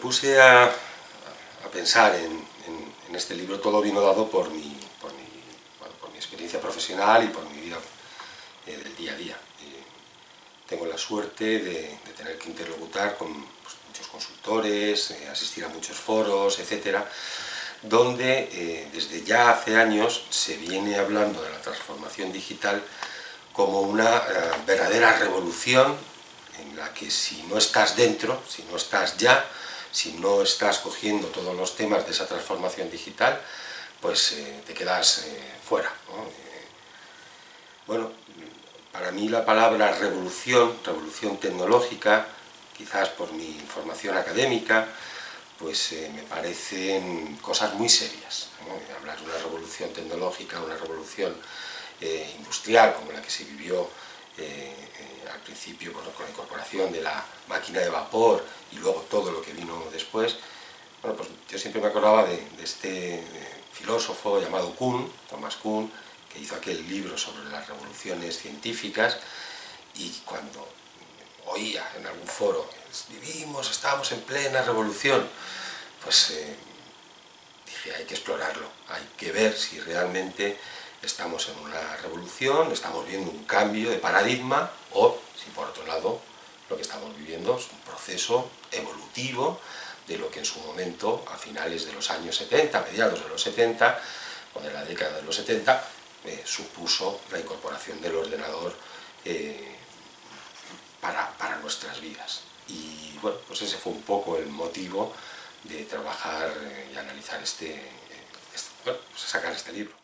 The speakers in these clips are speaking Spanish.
puse a pensar en este libro, todo vino dado por mi experiencia profesional y por mi vida del día a día. Tengo la suerte de tener que interlocutar con muchos consultores, asistir a muchos foros, etcétera, donde desde ya hace años se viene hablando de la transformación digital como una verdadera revolución en la que si no estás dentro, si no estás ya, si no estás cogiendo todos los temas de esa transformación digital, pues te quedas fuera, ¿no? Bueno, para mí la palabra revolución, revolución tecnológica, quizás por mi formación académica, pues me parecen cosas muy serias, ¿no? Hablar de una revolución tecnológica, una revolución industrial como la que se vivió al principio con la incorporación de la máquina de vapor y luego todo lo que vino después. Bueno, pues yo siempre me acordaba de este filósofo llamado Kuhn, Thomas Kuhn, que hizo aquel libro sobre las revoluciones científicas, y cuando oía en algún foro, estamos en plena revolución, pues dije, hay que explorarlo, hay que ver si realmente estamos en una revolución, estamos viendo un cambio de paradigma, o si por otro lado lo que estamos viviendo es un proceso evolutivo de lo que en su momento, a finales de los años 70, mediados de los 70, o de la década de los 70, supuso la incorporación del ordenador para nuestras vidas. Y bueno, pues ese fue un poco el motivo de trabajar y analizar sacar este libro.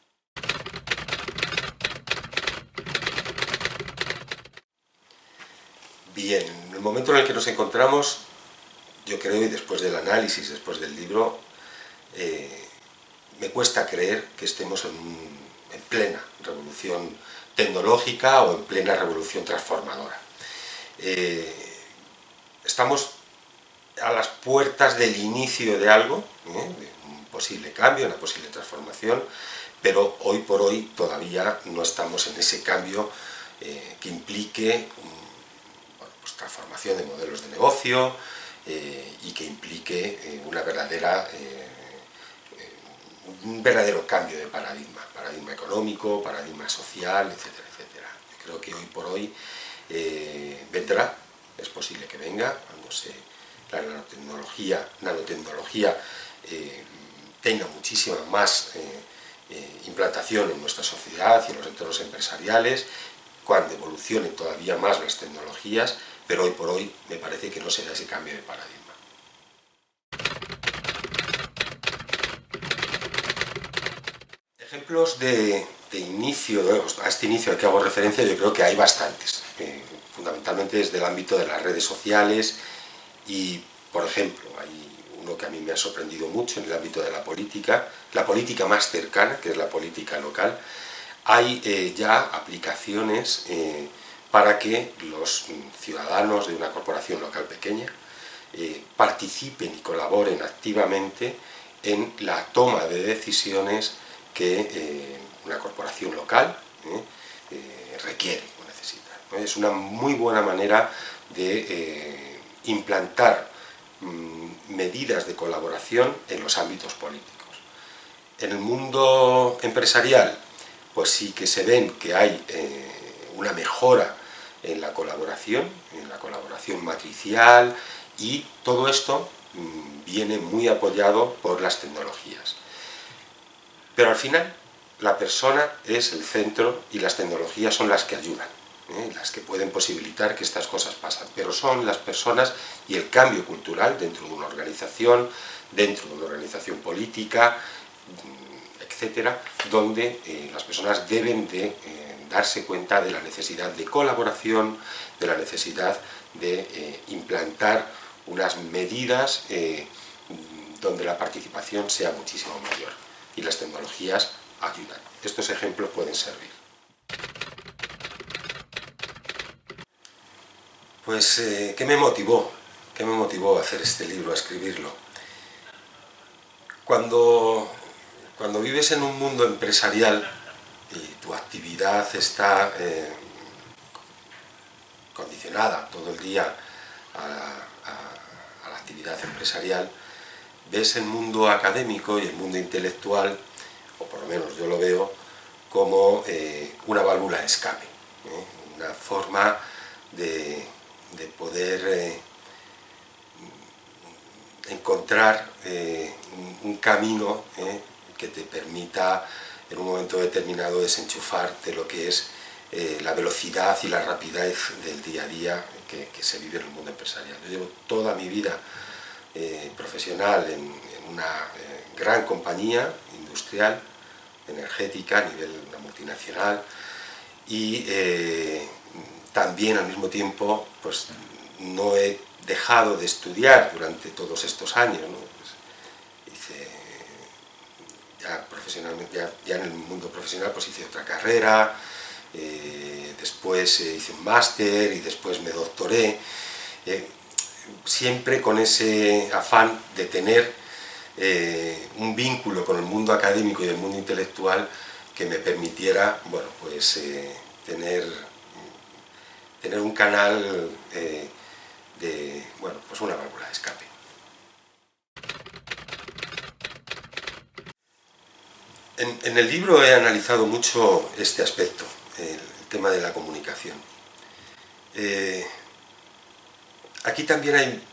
Bien, en el momento en el que nos encontramos, yo creo, y después del análisis, después del libro, me cuesta creer que estemos en plena revolución tecnológica o en plena revolución transformadora. Estamos a las puertas del inicio de algo, de un posible cambio, una posible transformación, pero hoy por hoy todavía no estamos en ese cambio que implique pues transformación de modelos de negocio y que implique un verdadero cambio de paradigma económico, paradigma social, etcétera, etcétera. Yo creo que hoy por hoy vendrá, es posible que venga, cuando la nanotecnología tenga muchísima más implantación en nuestra sociedad y en los entornos empresariales, cuando evolucionen todavía más las tecnologías, pero hoy por hoy me parece que no se da ese cambio de paradigma. Ejemplos de inicio, a este inicio al que hago referencia, yo creo que hay bastantes, fundamentalmente desde el ámbito de las redes sociales y, por ejemplo, hay uno que a mí me ha sorprendido mucho en el ámbito de la política más cercana, que es la política local. Hay ya aplicaciones para que los ciudadanos de una corporación local pequeña participen y colaboren activamente en la toma de decisiones que una corporación local requiere o necesita. Es una muy buena manera de implantar medidas de colaboración en los ámbitos políticos. En el mundo empresarial, pues sí que se ven que hay una mejora en la colaboración matricial, y todo esto viene muy apoyado por las tecnologías. Pero al final la persona es el centro y las tecnologías son las que ayudan, las que pueden posibilitar que estas cosas pasen. Pero son las personas y el cambio cultural dentro de una organización política, etcétera, donde las personas deben de darse cuenta de la necesidad de colaboración, de la necesidad de implantar unas medidas donde la participación sea muchísimo mayor. Y las tecnologías ayudan. Estos ejemplos pueden servir. Pues, ¿qué me motivó? ¿Qué me motivó a hacer este libro, a escribirlo? Cuando vives en un mundo empresarial y tu actividad está condicionada todo el día a la actividad empresarial, ves el mundo académico y el mundo intelectual, o por lo menos yo lo veo, como una válvula de escape, una forma de poder encontrar un camino que te permita en un momento determinado desenchufar de lo que es la velocidad y la rapidez del día a día que se vive en el mundo empresarial. Yo llevo toda mi vida profesional en una gran compañía industrial, energética, a nivel de una multinacional, y también al mismo tiempo pues, no he dejado de estudiar durante todos estos años, ¿no? Pues hice ya profesionalmente, ya en el mundo profesional pues hice otra carrera, después hice un máster y después me doctoré, siempre con ese afán de tener un vínculo con el mundo académico y el mundo intelectual que me permitiera, bueno, pues tener un canal bueno, pues una válvula de escape. En el libro he analizado mucho este aspecto, el tema de la comunicación. Aquí también hay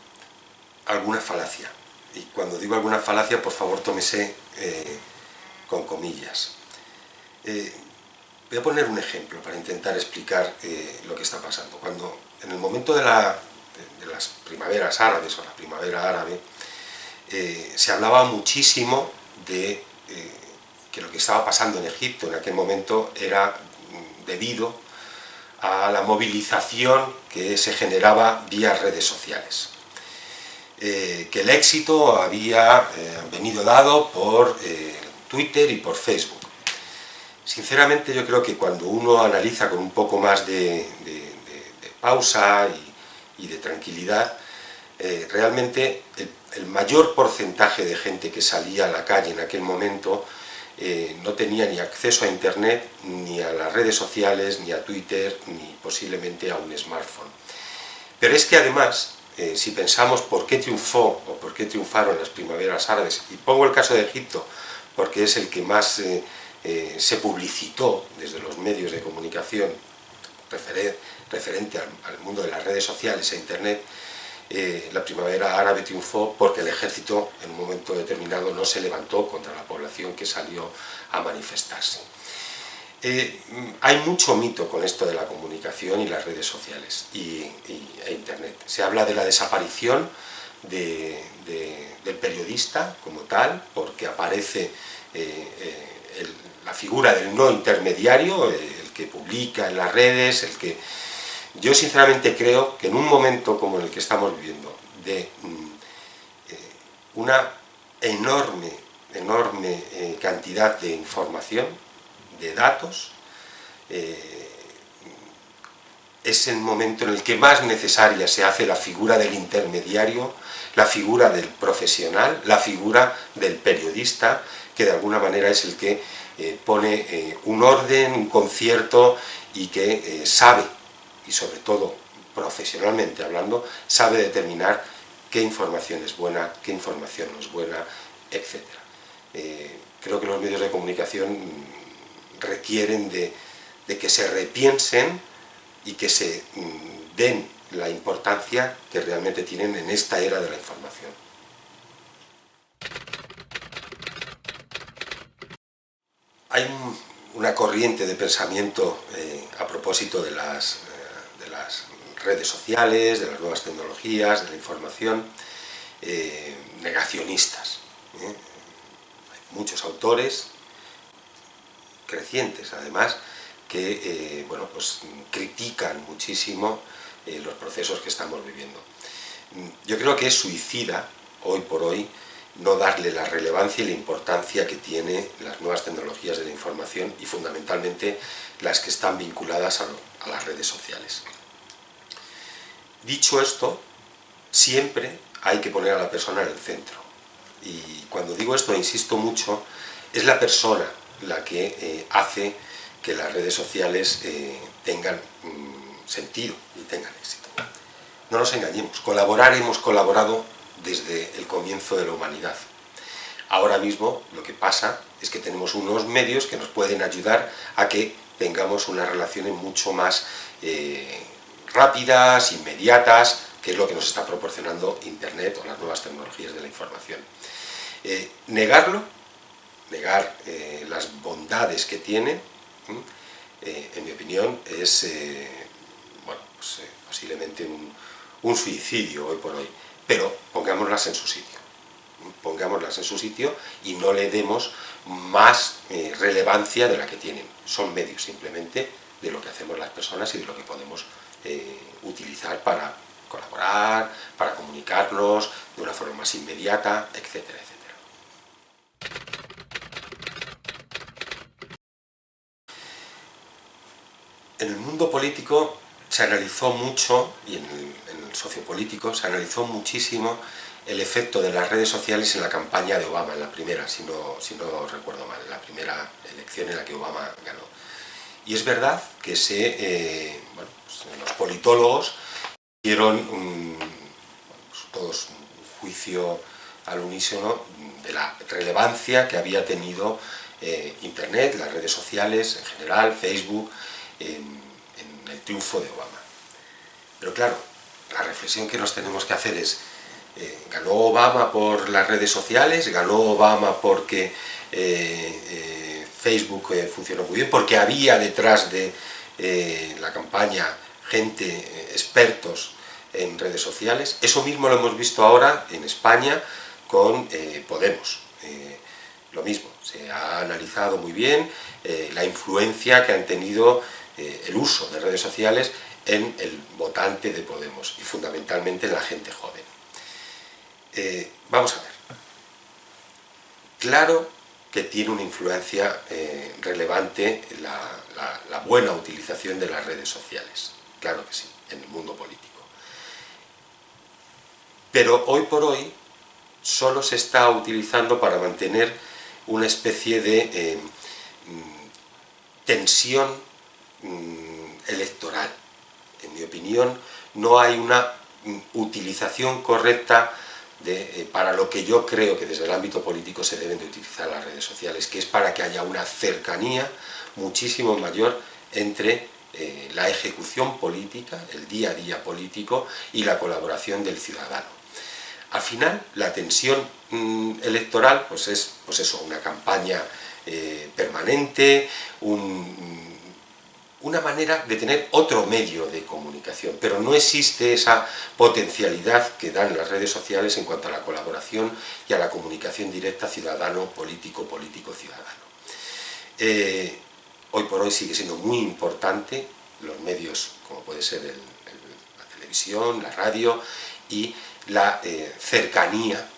alguna falacia, y cuando digo alguna falacia, por favor tómese con comillas. Voy a poner un ejemplo para intentar explicar lo que está pasando. Cuando en el momento de las primaveras árabes o la primavera árabe, se hablaba muchísimo de que lo que estaba pasando en Egipto en aquel momento era debido a la movilización que se generaba vía redes sociales. Que el éxito había venido dado por Twitter y por Facebook. Sinceramente yo creo que cuando uno analiza con un poco más de pausa y de tranquilidad, realmente el mayor porcentaje de gente que salía a la calle en aquel momento no tenía ni acceso a internet, ni a las redes sociales, ni a Twitter, ni posiblemente a un smartphone. Pero es que además, si pensamos por qué triunfó o por qué triunfaron las primaveras árabes, y pongo el caso de Egipto porque es el que más se publicitó desde los medios de comunicación referente al mundo de las redes sociales e internet, la primavera árabe triunfó porque el ejército en un momento determinado no se levantó contra la población que salió a manifestarse. Hay mucho mito con esto de la comunicación y las redes sociales e internet. Se habla de la desaparición del periodista como tal, porque aparece la figura del no intermediario, el que publica en las redes, el que... Yo sinceramente creo que en un momento como el que estamos viviendo, de una enorme cantidad de información, de datos, es el momento en el que más necesaria se hace la figura del intermediario, la figura del profesional, la figura del periodista, que de alguna manera es el que pone un orden, un concierto y que sabe, y sobre todo profesionalmente hablando, sabe determinar qué información es buena, qué información no es buena, etc. Creo que los medios de comunicación requieren de que se repiensen y que se den la importancia que realmente tienen en esta era de la información. Hay una corriente de pensamiento a propósito de las redes sociales, de las nuevas tecnologías, de la información, negacionistas. Hay muchos autores, crecientes además, que bueno, pues, critican muchísimo los procesos que estamos viviendo. Yo creo que es suicida, hoy por hoy, no darle la relevancia y la importancia que tiene las nuevas tecnologías de la información y fundamentalmente las que están vinculadas a las redes sociales. Dicho esto, siempre hay que poner a la persona en el centro. Y cuando digo esto, insisto mucho, es la persona la que hace que las redes sociales tengan sentido y tengan éxito. No nos engañemos, colaborar hemos colaborado desde el comienzo de la humanidad. Ahora mismo lo que pasa es que tenemos unos medios que nos pueden ayudar a que tengamos unas relaciones mucho más rápidas, inmediatas, que es lo que nos está proporcionando Internet o las nuevas tecnologías de la información. Negarlo, negar las bondades que tiene, en mi opinión, es bueno, pues, posiblemente un suicidio hoy por hoy, pero pongámoslas en su sitio. Pongámoslas en su sitio y no le demos más relevancia de la que tienen. Son medios simplemente de lo que hacemos las personas y de lo que podemos utilizar para colaborar, para comunicarnos de una forma más inmediata, etcétera, etcétera. En el mundo político se analizó mucho, y en el sociopolítico se analizó muchísimo el efecto de las redes sociales en la campaña de Obama, en la primera, si no recuerdo mal, en la primera elección en la que Obama ganó. Y es verdad que bueno, pues los politólogos hicieron todos un juicio al unísono de la relevancia que había tenido Internet, las redes sociales en general, Facebook, en el triunfo de Obama. Pero claro, la reflexión que nos tenemos que hacer es, ¿ganó Obama por las redes sociales? ¿Ganó Obama porque Facebook funcionó muy bien? ¿Porque había detrás de la campaña gente, expertos en redes sociales? Eso mismo lo hemos visto ahora en España con Podemos. Lo mismo, se ha analizado muy bien la influencia que han tenido el uso de redes sociales en el votante de Podemos y fundamentalmente en la gente joven. Vamos a ver. Claro que tiene una influencia relevante la buena utilización de las redes sociales. Claro que sí, en el mundo político. Pero hoy por hoy solo se está utilizando para mantener una especie de tensión electoral. En mi opinión, no hay una utilización correcta para lo que yo creo que desde el ámbito político se deben de utilizar las redes sociales, que es para que haya una cercanía muchísimo mayor entre la ejecución política, el día a día político y la colaboración del ciudadano. Al final, la tensión electoral pues es eso, una campaña permanente, una manera de tener otro medio de comunicación, pero no existe esa potencialidad que dan las redes sociales en cuanto a la colaboración y a la comunicación directa ciudadano-político, político-ciudadano. Hoy por hoy sigue siendo muy importante los medios, como puede ser la televisión, la radio y la cercanía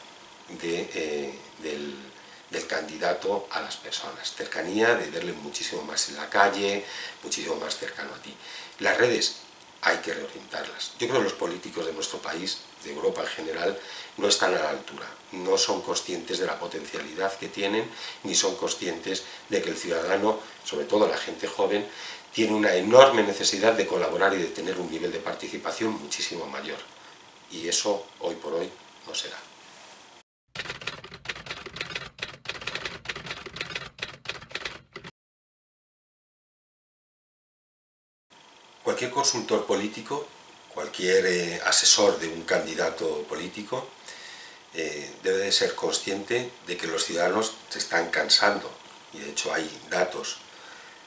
del candidato a las personas, cercanía de verle muchísimo más en la calle, muchísimo más cercano a ti. Las redes hay que reorientarlas. Yo creo que los políticos de nuestro país, de Europa en general, no están a la altura, no son conscientes de la potencialidad que tienen, ni son conscientes de que el ciudadano, sobre todo la gente joven, tiene una enorme necesidad de colaborar y de tener un nivel de participación muchísimo mayor. Y eso, hoy por hoy, no se da. Cualquier consultor político, cualquier asesor de un candidato político, debe de ser consciente de que los ciudadanos se están cansando, y de hecho hay datos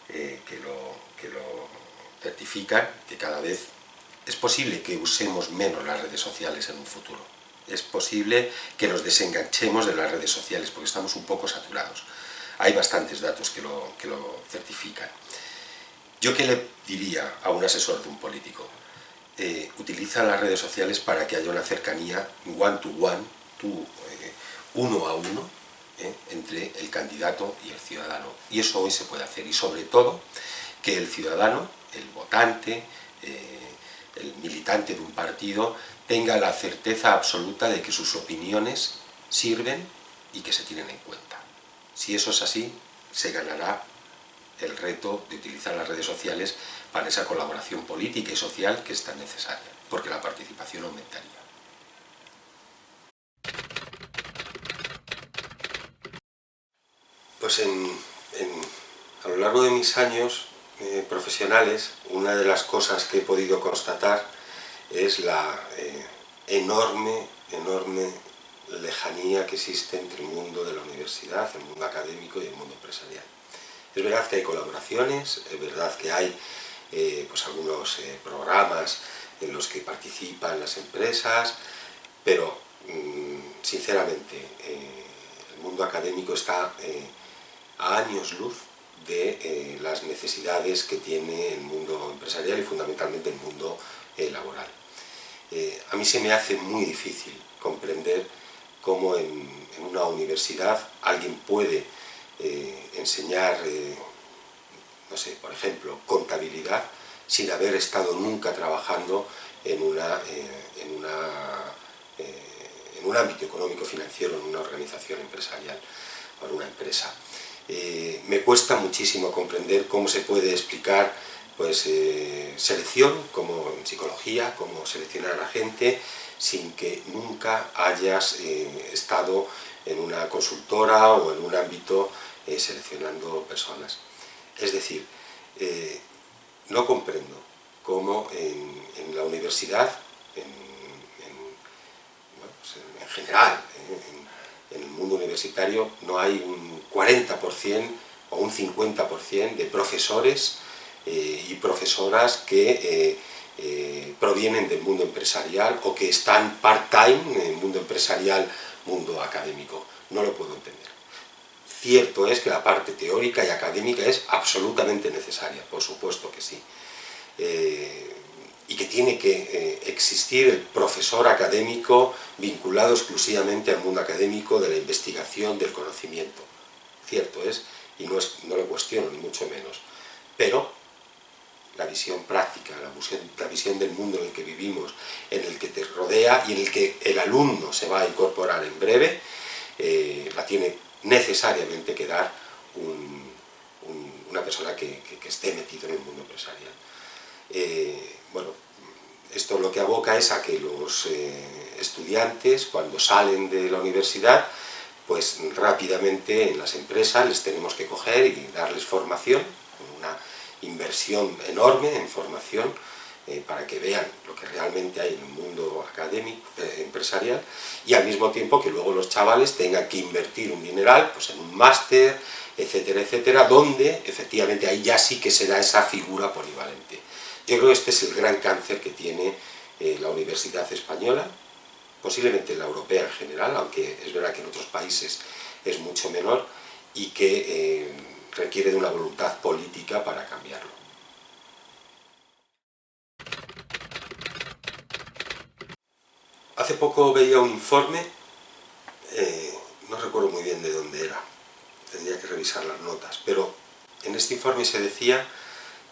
que lo certifican, que cada vez es posible que usemos menos las redes sociales en un futuro. Es posible que nos desenganchemos de las redes sociales porque estamos un poco saturados. Hay bastantes datos que lo certifican. ¿Yo qué le diría a un asesor de un político? Utiliza las redes sociales para que haya una cercanía one-to-one, uno a uno, entre el candidato y el ciudadano. Y eso hoy se puede hacer. Y sobre todo, que el ciudadano, el votante, el militante de un partido, tenga la certeza absoluta de que sus opiniones sirven y que se tienen en cuenta. Si eso es así, se ganará el reto de utilizar las redes sociales para esa colaboración política y social que es tan necesaria, porque la participación aumentaría. Pues a lo largo de mis años profesionales, una de las cosas que he podido constatar es la enorme lejanía que existe entre el mundo de la universidad, el mundo académico y el mundo empresarial. Es verdad que hay colaboraciones, es verdad que hay pues algunos programas en los que participan las empresas, pero sinceramente el mundo académico está a años luz de las necesidades que tiene el mundo empresarial y fundamentalmente el mundo laboral. A mí se me hace muy difícil comprender cómo en una universidad alguien puede enseñar, no sé, por ejemplo, contabilidad sin haber estado nunca trabajando en un ámbito económico-financiero, en una organización empresarial o en una empresa. Me cuesta muchísimo comprender cómo se puede explicar pues, selección, como en psicología, cómo seleccionar a la gente, sin que nunca hayas estado en una consultora o en un ámbito seleccionando personas. Es decir, no comprendo cómo en la universidad, en general, en el mundo universitario, no hay un 40% o un 50% de profesores y profesoras que provienen del mundo empresarial o que están part-time en el mundo empresarial, mundo académico. No lo puedo entender. Cierto es que la parte teórica y académica es absolutamente necesaria, por supuesto que sí. Y que tiene que existir el profesor académico vinculado exclusivamente al mundo académico de la investigación, del conocimiento. Cierto es, y no lo cuestiono, ni mucho menos. Pero la visión práctica, la visión del mundo en el que vivimos, en el que te rodea y en el que el alumno se va a incorporar en breve, la tiene necesariamente que dar una persona que esté metido en el mundo empresarial. Bueno, esto lo que aboca es a que los estudiantes, cuando salen de la universidad, pues rápidamente en las empresas les tenemos que coger y darles formación, una inversión enorme en formación, para que vean lo que realmente hay en el mundo académico, empresarial, y al mismo tiempo que luego los chavales tengan que invertir un dineral pues en un máster, etcétera, etcétera, donde efectivamente ahí ya sí que se da esa figura polivalente. Yo creo que este es el gran cáncer que tiene la universidad española, posiblemente la europea en general, aunque es verdad que en otros países es mucho menor, y que requiere de una voluntad política para cambiarlo. Hace poco veía un informe, no recuerdo muy bien de dónde era, tendría que revisar las notas, pero en este informe se decía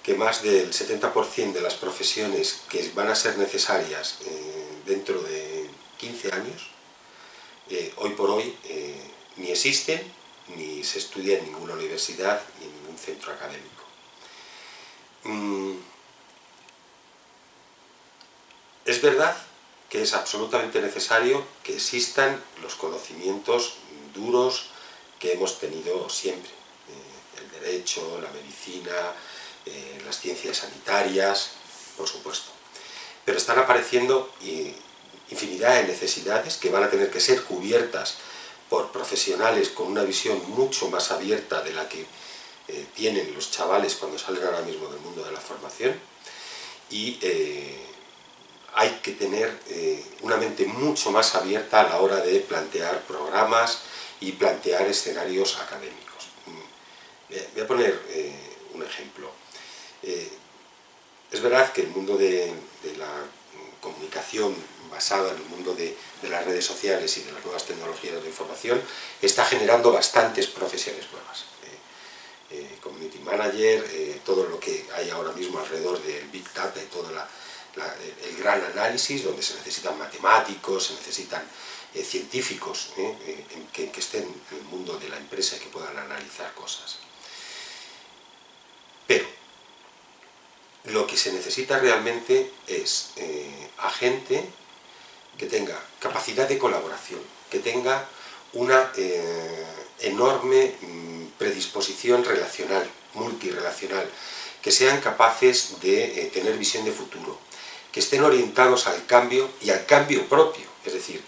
que más del 70% de las profesiones que van a ser necesarias dentro de 15 años, hoy por hoy ni existen, ni se estudia en ninguna universidad, ni en ningún centro académico. Es verdad que es absolutamente necesario que existan los conocimientos duros que hemos tenido siempre. El derecho, la medicina, las ciencias sanitarias, por supuesto. Pero están apareciendo infinidad de necesidades que van a tener que ser cubiertas por profesionales con una visión mucho más abierta de la que tienen los chavales cuando salen ahora mismo del mundo de la formación, y hay que tener una mente mucho más abierta a la hora de plantear programas y plantear escenarios académicos. Voy a poner un ejemplo. Es verdad que el mundo de la comunicación basada en el mundo de las redes sociales y de las nuevas tecnologías de la información está generando bastantes profesiones nuevas. Community manager, todo lo que hay ahora mismo alrededor del Big Data y todo el gran análisis, donde se necesitan matemáticos, se necesitan científicos que estén en el mundo de la empresa y que puedan analizar cosas. Pero lo que se necesita realmente es a gente que tenga capacidad de colaboración, que tenga una enorme predisposición relacional, multirrelacional, que sean capaces de tener visión de futuro, que estén orientados al cambio y al cambio propio, es decir,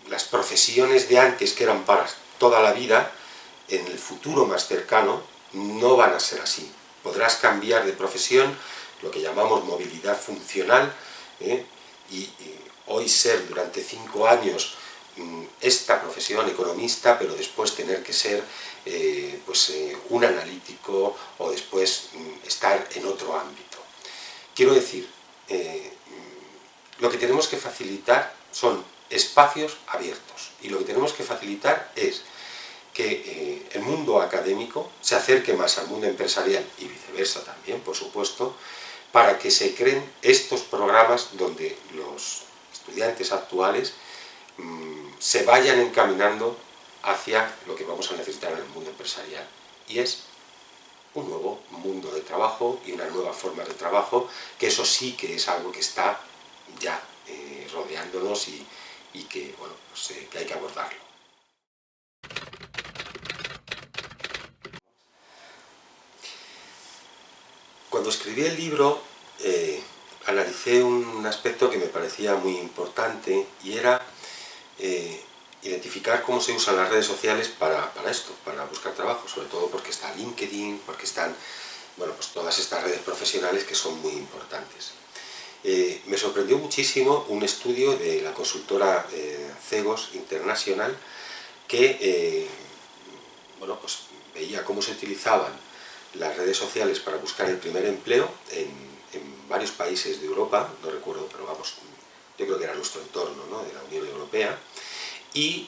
las profesiones de antes que eran para toda la vida, en el futuro más cercano no van a ser así. Podrás cambiar de profesión, lo que llamamos movilidad funcional, y hoy ser durante 5 años esta profesión economista, pero después tener que ser un analítico o después estar en otro ámbito. Quiero decir, lo que tenemos que facilitar son espacios abiertos, y lo que tenemos que facilitar es que el mundo académico se acerque más al mundo empresarial y viceversa también, por supuesto, para que se creen estos programas donde los estudiantes actuales se vayan encaminando hacia lo que vamos a necesitar en el mundo empresarial, y es un nuevo mundo de trabajo y una nueva forma de trabajo, que eso sí que es algo que está ya rodeándonos y que, bueno, pues, que hay que abordarlo. Cuando escribí el libro analicé un aspecto que me parecía muy importante, y era identificar cómo se usan las redes sociales para esto, para buscar trabajo, sobre todo porque está LinkedIn, porque están, bueno, pues todas estas redes profesionales que son muy importantes. Me sorprendió muchísimo un estudio de la consultora Cegos International que bueno, pues veía cómo se utilizaban las redes sociales para buscar el primer empleo en varios países de Europa, no recuerdo, pero vamos, yo creo que era nuestro entorno, ¿no?, de la Unión Europea, y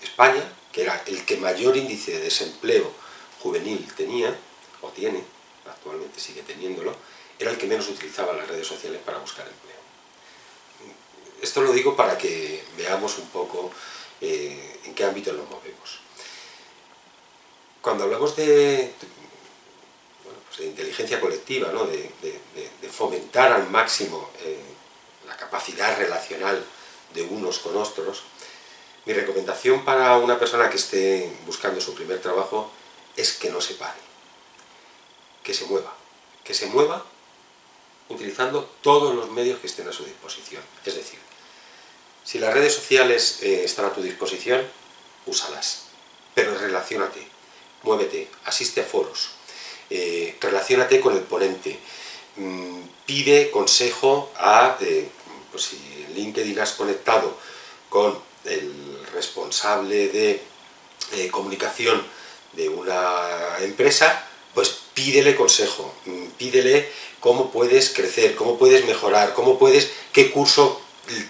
España, que era el que mayor índice de desempleo juvenil tenía, o tiene, actualmente sigue teniéndolo, era el que menos utilizaba las redes sociales para buscar empleo. Esto lo digo para que veamos un poco en qué ámbito nos movemos. Cuando hablamos de inteligencia colectiva, ¿no?, de fomentar al máximo la capacidad relacional de unos con otros, mi recomendación para una persona que esté buscando su primer trabajo es que no se pare, que se mueva utilizando todos los medios que estén a su disposición. Es decir, si las redes sociales están a tu disposición, úsalas, pero relaciónate, muévete, asiste a foros, relaciónate con el ponente, pide consejo a, pues si en LinkedIn has conectado con el responsable de comunicación de una empresa, pues pídele consejo, pídele cómo puedes crecer, cómo puedes mejorar, qué curso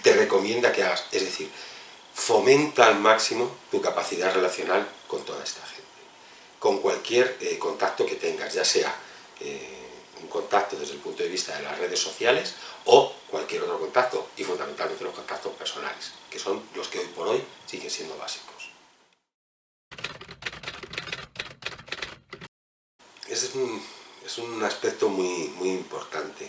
te recomienda que hagas. Es decir, fomenta al máximo tu capacidad relacional con toda esta gente, con cualquier contacto que tengas, ya sea un contacto desde el punto de vista de las redes sociales o cualquier otro contacto, y fundamentalmente los contactos personales, que son los que hoy por hoy siguen siendo básicos. Ese es un aspecto muy importante.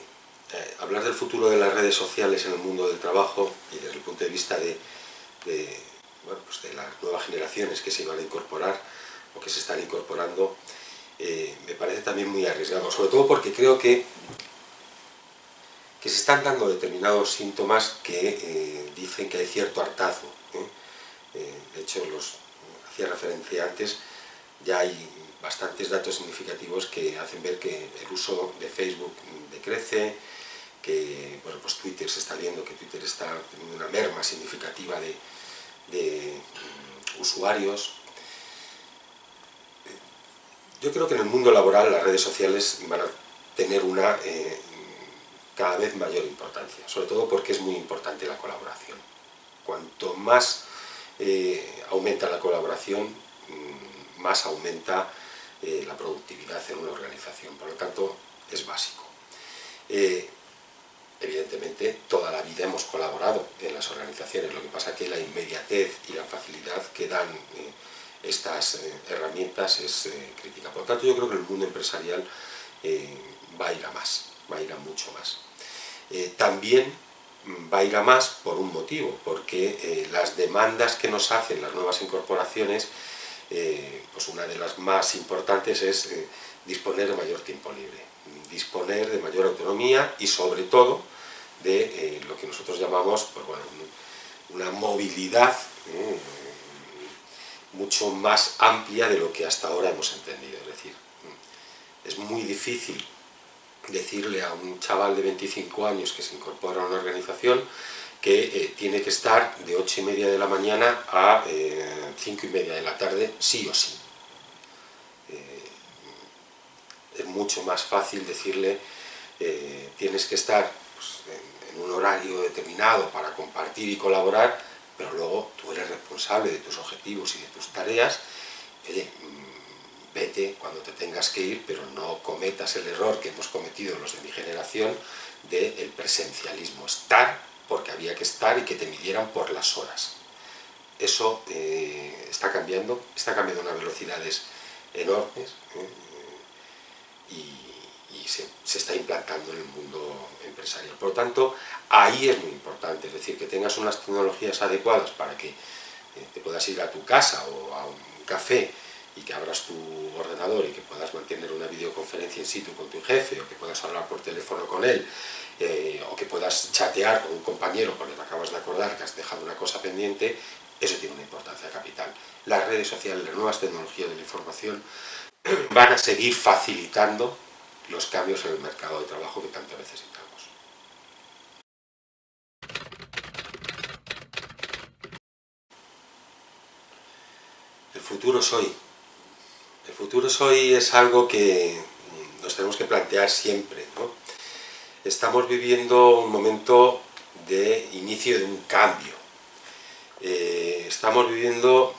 Hablar del futuro de las redes sociales en el mundo del trabajo y desde el punto de vista de las nuevas generaciones que se van a incorporar o que se están incorporando, me parece también muy arriesgado, sobre todo porque creo que se están dando determinados síntomas que dicen que hay cierto hartazgo. De hecho, hacía referencia antes, ya hay bastantes datos significativos que hacen ver que el uso de Facebook decrece, que bueno, pues Twitter se está viendo que Twitter está teniendo una merma significativa de usuarios. Yo creo que en el mundo laboral las redes sociales van a tener una cada vez mayor importancia, sobre todo porque es muy importante la colaboración. Cuanto más aumenta la colaboración, más aumenta la productividad en una organización, por lo tanto es básico. Evidentemente toda la vida hemos colaborado en las organizaciones, lo que pasa es que la inmediatez y la facilidad que dan estas herramientas es crítica. Por lo tanto, yo creo que el mundo empresarial va a ir a más, va a ir a mucho más. También va a ir a más por un motivo, porque las demandas que nos hacen las nuevas incorporaciones pues una de las más importantes es disponer de mayor tiempo libre, disponer de mayor autonomía y sobre todo de lo que nosotros llamamos, pues bueno, una movilidad mucho más amplia de lo que hasta ahora hemos entendido. Es decir, es muy difícil decirle a un chaval de 25 años que se incorpora a una organización que tiene que estar de 8:30 de la mañana a 5:30 de la tarde, sí o sí. Es mucho más fácil decirle tienes que estar pues, en un horario determinado para compartir y colaborar, pero luego tú eres responsable de tus objetivos y de tus tareas. Oye, vete cuando te tengas que ir, pero no cometas el error que hemos cometido los de mi generación del presencialismo, estar porque había que estar y que te midieran por las horas. Eso está cambiando a unas velocidades enormes y se está implantando en el mundo empresarial. Por lo tanto, ahí es muy importante, es decir, que tengas unas tecnologías adecuadas para que te puedas ir a tu casa o a un café y que abras tu ordenador y que puedas mantener una videoconferencia in situ con tu jefe, o que puedas hablar por teléfono con él, o que puedas chatear con un compañero porque te acabas de acordar que has dejado una cosa pendiente. Eso tiene una importancia capital. Las redes sociales, las nuevas tecnologías de la información van a seguir facilitando los cambios en el mercado de trabajo que tanto necesitamos. El futuro es hoy. El futuro es hoy es algo que nos tenemos que plantear siempre, ¿no? Estamos viviendo un momento de inicio de un cambio. Estamos viviendo,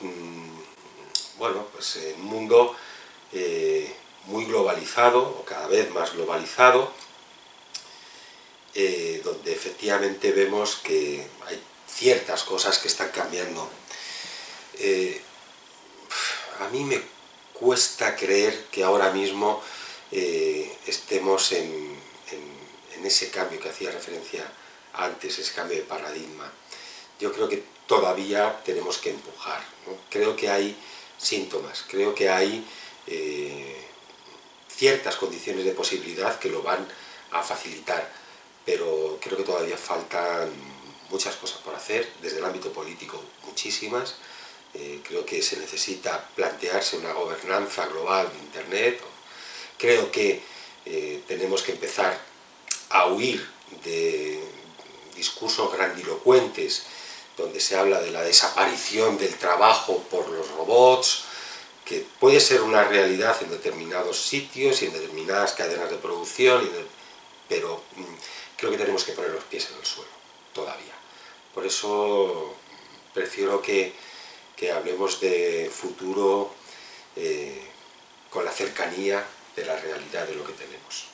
bueno, pues un mundo muy globalizado, o cada vez más globalizado, donde efectivamente vemos que hay ciertas cosas que están cambiando. A mí me cuesta creer que ahora mismo estemos en ese cambio que hacía referencia antes, ese cambio de paradigma. Yo creo que todavía tenemos que empujar, ¿no? Creo que hay síntomas, creo que hay ciertas condiciones de posibilidad que lo van a facilitar, pero creo que todavía faltan muchas cosas por hacer, desde el ámbito político muchísimas. Creo que se necesita plantearse una gobernanza global de Internet. Creo que tenemos que empezar a huir de discursos grandilocuentes donde se habla de la desaparición del trabajo por los robots, que puede ser una realidad en determinados sitios y en determinadas cadenas de producción, pero creo que tenemos que poner los pies en el suelo, todavía. Por eso prefiero que hablemos de futuro con la cercanía de la realidad de lo que tenemos.